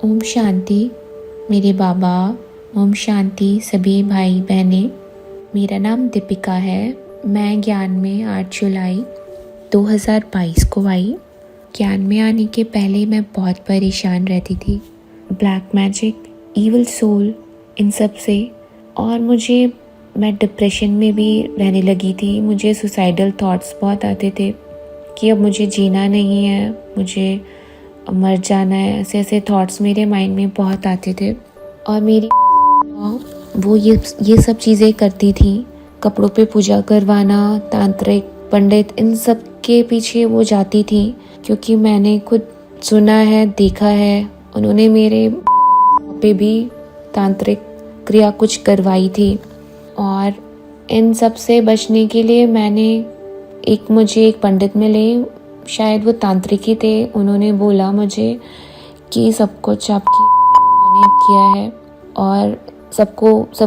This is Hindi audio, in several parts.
ओम शांति। मेरे बाबा, ओम शांति सभी भाई बहनें। मेरा नाम दीपिका है। मैं ज्ञान में 8 जुलाई 2022 को आई। ज्ञान में आने के पहले मैं बहुत परेशान रहती थी, ब्लैक मैजिक, इविल सोल, इन सब से। और मैं डिप्रेशन में भी रहने लगी थी। मुझे सुसाइडल थॉट्स बहुत आते थे कि अब मुझे जीना नहीं है, मुझे मर जाना है। ऐसे ऐसे थॉट्स मेरे माइंड में बहुत आते थे। और मेरी वो ये सब चीज़ें करती थी। कपड़ों पे पूजा करवाना, तांत्रिक, पंडित, इन सब के पीछे वो जाती थी, क्योंकि मैंने खुद सुना है, देखा है। उन्होंने मेरे पे भी तांत्रिक क्रिया कुछ करवाई थी। और इन सब से बचने के लिए मुझे एक पंडित मिले, शायद वो तांत्रिक ही थे। उन्होंने बोला मुझे कि सब कुछ आपकी ने किया है और सब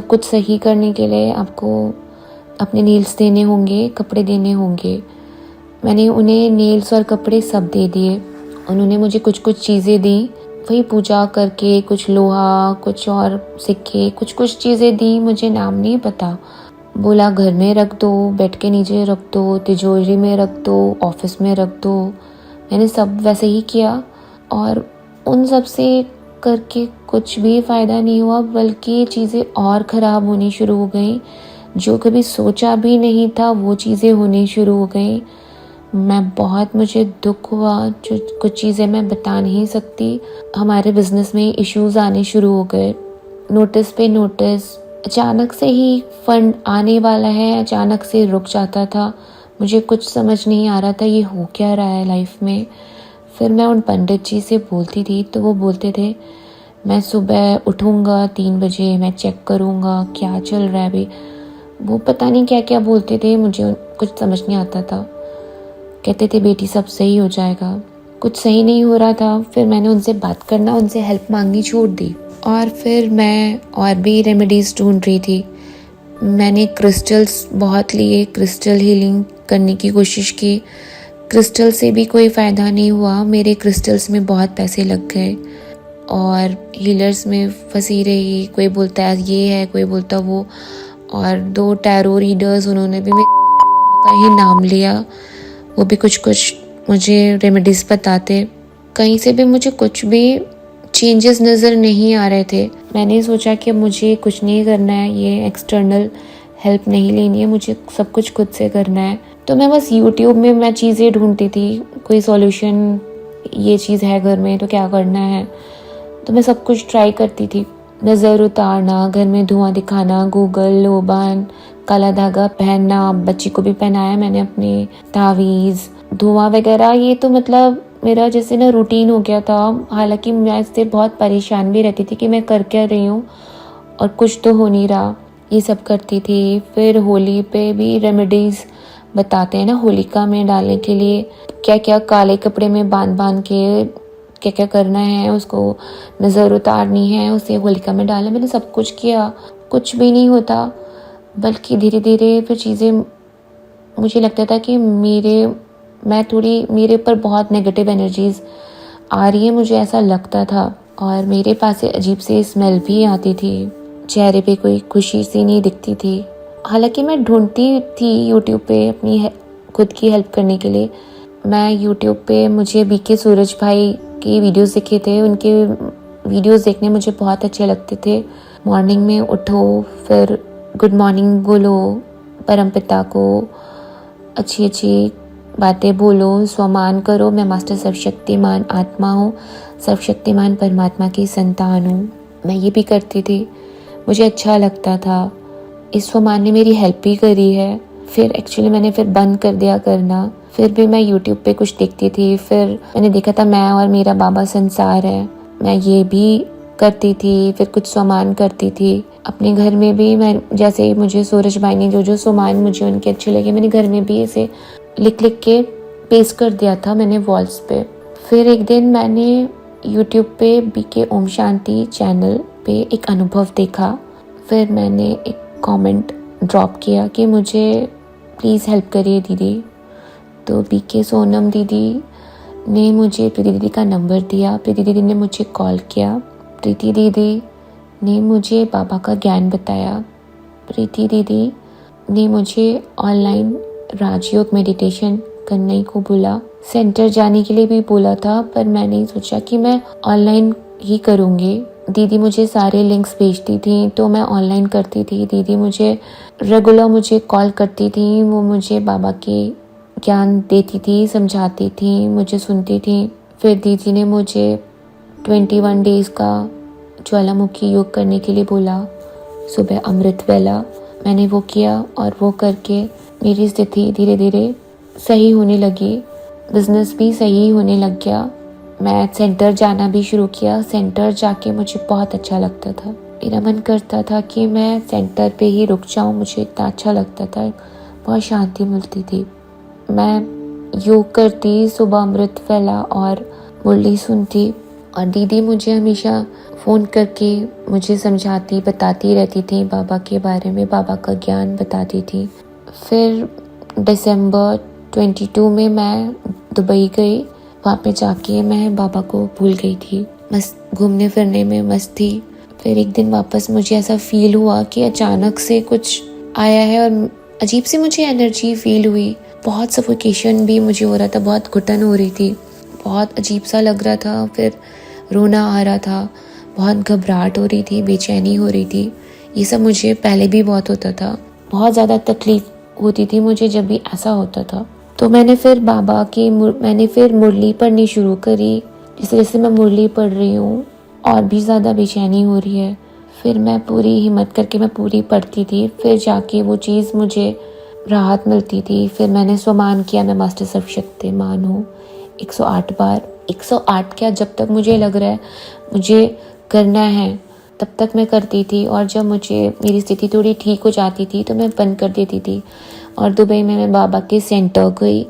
कुछ सही करने के लिए आपको अपने नील्स देने होंगे, कपड़े देने होंगे। मैंने उन्हें नील्स और कपड़े सब दे दिए। उन्होंने मुझे कुछ चीज़ें दी, वही पूजा करके, कुछ लोहा, कुछ और सिक्के, कुछ चीज़ें दी। मुझे नाम नहीं पता। बोला घर में रख दो, बेड के नीचे रख दो, तिजोरी में रख दो, ऑफिस में रख दो। मैंने सब वैसे ही किया और उन सब से करके कुछ भी फ़ायदा नहीं हुआ, बल्कि चीज़ें और ख़राब होनी शुरू हो गई। जो कभी सोचा भी नहीं था वो चीज़ें होनी शुरू हो गई। मुझे दुख हुआ। जो कुछ चीज़ें मैं बता नहीं सकती। हमारे बिज़नेस में इश्यूज़ आने शुरू हो गए, नोटिस पे नोटिस। अचानक से ही फंड आने वाला है, अचानक से रुक जाता था। मुझे कुछ समझ नहीं आ रहा था ये हो क्या रहा है लाइफ में। फिर मैं उन पंडित जी से बोलती थी तो वो बोलते थे मैं सुबह उठूँगा 3 बजे, मैं चेक करूँगा क्या चल रहा है अभी। वो पता नहीं क्या क्या बोलते थे, मुझे कुछ समझ नहीं आता था। कहते थे बेटी सब सही हो जाएगा। कुछ सही नहीं हो रहा था। फिर मैंने उनसे बात करना, उनसे हेल्प मांगनी छोड़ दी। और फिर मैं और भी रेमेडीज़ ढूंढ रही थी। मैंने क्रिस्टल्स बहुत लिए, क्रिस्टल हीलिंग करने की कोशिश की। क्रिस्टल से भी कोई फ़ायदा नहीं हुआ। मेरे क्रिस्टल्स में बहुत पैसे लग गए और हीलर्स में फंसी रही। कोई बोलता है ये है, कोई बोलता वो। और 2 टैरो रीडर्स, उन्होंने भी मेरे का ही नाम लिया। वो भी कुछ मुझे रेमेडीज़ बताते। कहीं से भी मुझे कुछ भी चेंजेस नज़र नहीं आ रहे थे। मैंने सोचा कि मुझे कुछ नहीं करना है, ये एक्सटर्नल हेल्प नहीं लेनी है, मुझे सब कुछ खुद से करना है। तो मैं बस यूट्यूब में मैं चीज़ें ढूंढती थी, कोई सॉल्यूशन, ये चीज़ है घर में तो क्या करना है। तो मैं सब कुछ ट्राई करती थी। नज़र उतारना, घर में धुआं दिखाना, गूगल, लोबान, काला धागा पहनना। बच्ची को भी पहनाया मैंने अपने, तावीज़, धुआं वगैरह। ये तो मतलब मेरा जैसे ना रूटीन हो गया था। हालांकि मैं इससे बहुत परेशान भी रहती थी कि मैं कर क्या रही हूँ और कुछ तो हो नहीं रहा। ये सब करती थी। फिर होली पे भी रेमेडीज़ बताते हैं ना, होलिका में डालने के लिए क्या क्या काले कपड़े में बांध के क्या क्या करना है, उसको नज़र उतारनी है, उसे होलिका में डालना। मैंने सब कुछ किया, कुछ भी नहीं होता। बल्कि धीरे धीरे फिर चीज़ें, मुझे लगता था कि मेरे ऊपर बहुत नेगेटिव एनर्जीज़ आ रही है, मुझे ऐसा लगता था। और मेरे पास से अजीब सी स्मेल भी आती थी। चेहरे पे कोई खुशी सी नहीं दिखती थी। हालांकि मैं ढूंढती थी यूट्यूब पे अपनी खुद की हेल्प करने के लिए। मैं यूट्यूब पे, मुझे बीके सूरज भाई की वीडियोस दिखे थे। उनके वीडियोस देखने मुझे बहुत अच्छे लगते थे। मॉर्निंग में उठो, फिर गुड मॉर्निंग बोलो परमपिता को, अच्छी अच्छी बातें बोलो, स्वमान करो। मैं मास्टर सर्वशक्तिमान आत्मा हूँ, सर्वशक्तिमान परमात्मा की संतान हूँ। मैं ये भी करती थी, मुझे अच्छा लगता था। इस स्वमान ने मेरी हेल्प भी करी है। फिर एक्चुअली मैंने बंद कर दिया करना। फिर भी मैं यूट्यूब पे कुछ देखती थी। फिर मैंने देखा था मैं और मेरा बाबा संसार है, मैं ये भी करती थी। फिर कुछ स्वमान करती थी अपने घर में भी। मैं जैसे मुझे सूरज भाई ने जो स्वमान मुझे उनके अच्छे लगे, मैंने घर में भी ऐसे लिख के पेस्ट कर दिया था मैंने वॉल्स पे। फिर एक दिन मैंने यूट्यूब पे बीके ओम शांति चैनल पे एक अनुभव देखा। फिर मैंने एक कमेंट ड्रॉप किया कि मुझे प्लीज़ हेल्प करिए दीदी। तो बीके सोनम दीदी ने मुझे प्रीति दीदी का नंबर दिया। प्रीति दीदी ने मुझे कॉल किया। प्रीति दीदी ने मुझे बाबा का ज्ञान बताया। प्रीति दीदी ने मुझे ऑनलाइन राजयोग मेडिटेशन करने को बोला। सेंटर जाने के लिए भी बोला था, पर मैंने सोचा कि मैं ऑनलाइन ही करूँगी। दीदी मुझे सारे लिंक्स भेजती थी तो मैं ऑनलाइन करती थी। दीदी मुझे रेगुलर मुझे कॉल करती थी, वो मुझे बाबा के ज्ञान देती थी, समझाती थी, मुझे सुनती थी। फिर दीदी ने मुझे 21 डेज़ का ज्वालामुखी योग करने के लिए बोला, सुबह अमृत वेला। मैंने वो किया और वो करके मेरी स्थिति धीरे धीरे सही होने लगी। बिज़नेस भी सही होने लग गया। मैं सेंटर जाना भी शुरू किया। सेंटर जाके मुझे बहुत अच्छा लगता था। मेरा मन करता था कि मैं सेंटर पे ही रुक जाऊं, मुझे इतना अच्छा लगता था, बहुत शांति मिलती थी। मैं योग करती, सुबह अमृत वेला और मुरली सुनती, और दीदी मुझे हमेशा फ़ोन करके मुझे समझाती, बताती रहती थी बाबा के बारे में, बाबा का ज्ञान बताती थी। फिर दिसंबर 22 में मैं दुबई गई। वहाँ पे जाके मैं बाबा को भूल गई थी, मस्त घूमने फिरने में मस्त थी। फिर एक दिन वापस मुझे ऐसा फील हुआ कि अचानक से कुछ आया है और अजीब सी मुझे एनर्जी फील हुई। बहुत सफोकेशन भी मुझे हो रहा था, बहुत घुटन हो रही थी, बहुत अजीब सा लग रहा था। फिर रोना आ रहा था, बहुत घबराहट हो रही थी, बेचैनी हो रही थी। ये सब मुझे पहले भी बहुत होता था। बहुत ज़्यादा तकलीफ होती थी मुझे जब भी ऐसा होता था। तो मैंने फिर मुरली पढ़नी शुरू करी। जैसे जैसे मैं मुरली पढ़ रही हूँ और भी ज़्यादा बेचैनी हो रही है। फिर मैं पूरी हिम्मत करके मैं पूरी पढ़ती थी। फिर जाके वो चीज़ मुझे राहत मिलती थी। फिर मैंने स्वमान किया, मैं मास्टर सर्वशक्तिमान हूँ 108 बार। 108 क्या, जब तक मुझे लग रहा है मुझे करना है तब तक मैं करती थी। और जब मुझे मेरी स्थिति थोड़ी ठीक हो जाती थी तो मैं बंद कर देती थी। और दुबई में मैं बाबा के सेंटर गई।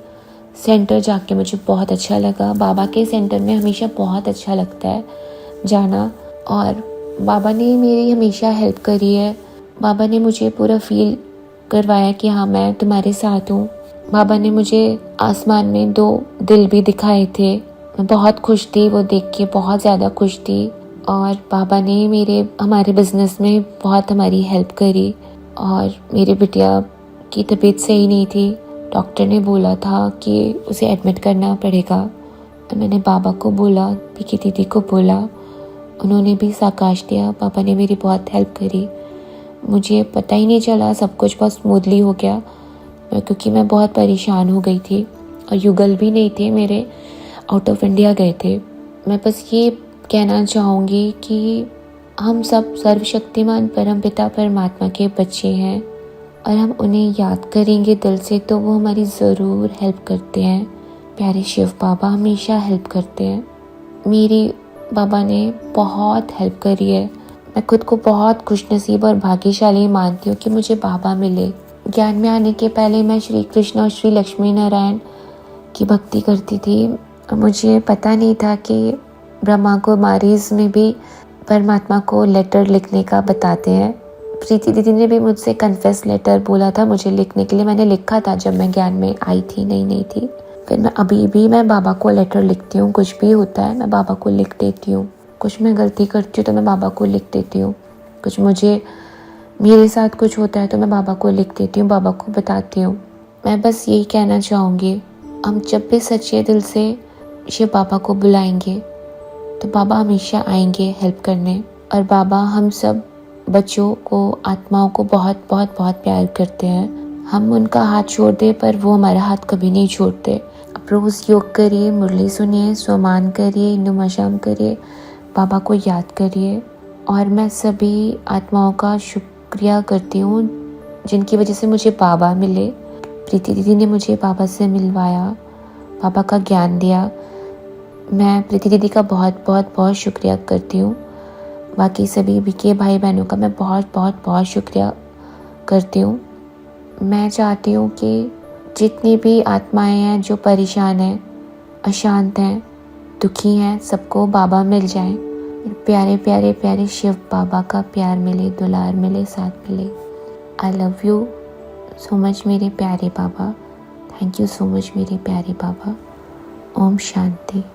सेंटर जाके मुझे बहुत अच्छा लगा। बाबा के सेंटर में हमेशा बहुत अच्छा लगता है जाना, और बाबा ने मेरी हमेशा हेल्प करी है। बाबा ने मुझे पूरा फील करवाया कि हाँ, मैं तुम्हारे साथ हूँ। बाबा ने मुझे आसमान में 2 दिल भी दिखाए थे। मैं बहुत खुश थी वो देख के, बहुत ज़्यादा खुश थी। और बाबा ने हमारे बिज़नेस में बहुत हमारी हेल्प करी। और मेरी बिटिया की तबीयत सही नहीं थी, डॉक्टर ने बोला था कि उसे एडमिट करना पड़ेगा। तो मैंने बाबा को बोला, पिकी दीदी को बोला, उन्होंने भी साकाश दिया। पापा ने मेरी बहुत हेल्प करी। मुझे पता ही नहीं चला, सब कुछ बहुत स्मूथली हो गया, क्योंकि मैं बहुत परेशान हो गई थी और युगल भी नहीं थे मेरे, आउट ऑफ इंडिया गए थे। मैं बस ये कहना चाहूँगी कि हम सब सर्वशक्तिमान परमपिता परमात्मा के बच्चे हैं और हम उन्हें याद करेंगे दिल से तो वो हमारी ज़रूर हेल्प करते हैं। प्यारे शिव बाबा हमेशा हेल्प करते हैं। मेरी बाबा ने बहुत हेल्प करी है। मैं खुद को बहुत खुशनसीब और भाग्यशाली मानती हूँ कि मुझे बाबा मिले। ज्ञान में आने के पहले मैं श्री कृष्ण और श्री लक्ष्मी नारायण की भक्ति करती थी। मुझे पता नहीं था कि ब्रह्मा कुमारीज में भी परमात्मा को लेटर लिखने का बताते हैं। प्रीति दीदी ने भी मुझसे कन्फेस लेटर बोला था मुझे लिखने के लिए। मैंने लिखा था जब मैं ज्ञान में आई थी, नई थी। फिर मैं अभी भी मैं बाबा को लेटर लिखती हूँ। कुछ भी होता है मैं बाबा को लिख देती हूँ। कुछ मैं गलती करती हूँ तो मैं बाबा को लिख देती हूँ। कुछ मेरे साथ कुछ होता है तो मैं बाबा को लिख देती हूँ, बाबा को बताती हूँ। मैं बस यही कहना चाहूँगी, हम जब भी सच्चे दिल से शिव बाबा को बुलाएंगे तो बाबा हमेशा आएंगे हेल्प करने। और बाबा हम सब बच्चों को, आत्माओं को बहुत बहुत बहुत प्यार करते हैं। हम उनका हाथ छोड़ दे पर वो हमारा हाथ कभी नहीं छोड़ते। आप रोज़ योग करिए, मुरली सुनिए, स्वमान करिए, नुमाशाम करिए, बाबा को याद करिए। और मैं सभी आत्माओं का शुक्रिया करती हूँ जिनकी वजह से मुझे बाबा मिले। प्रीति दीदी ने मुझे बाबा से मिलवाया, बाबा का ज्ञान दिया। मैं प्रीति दीदी का बहुत बहुत बहुत शुक्रिया करती हूँ। बाकी सभी बीके भाई बहनों का मैं बहुत बहुत बहुत शुक्रिया करती हूँ। मैं चाहती हूँ कि जितनी भी आत्माएं हैं जो परेशान हैं, अशांत हैं, दुखी हैं, सबको बाबा मिल जाएं। प्यारे प्यारे प्यारे शिव बाबा का प्यार मिले, दुलार मिले, साथ मिले। I love you so much मेरे प्यारे बाबा। थैंक यू सो मच मेरे प्यारे बाबा। ओम शांति।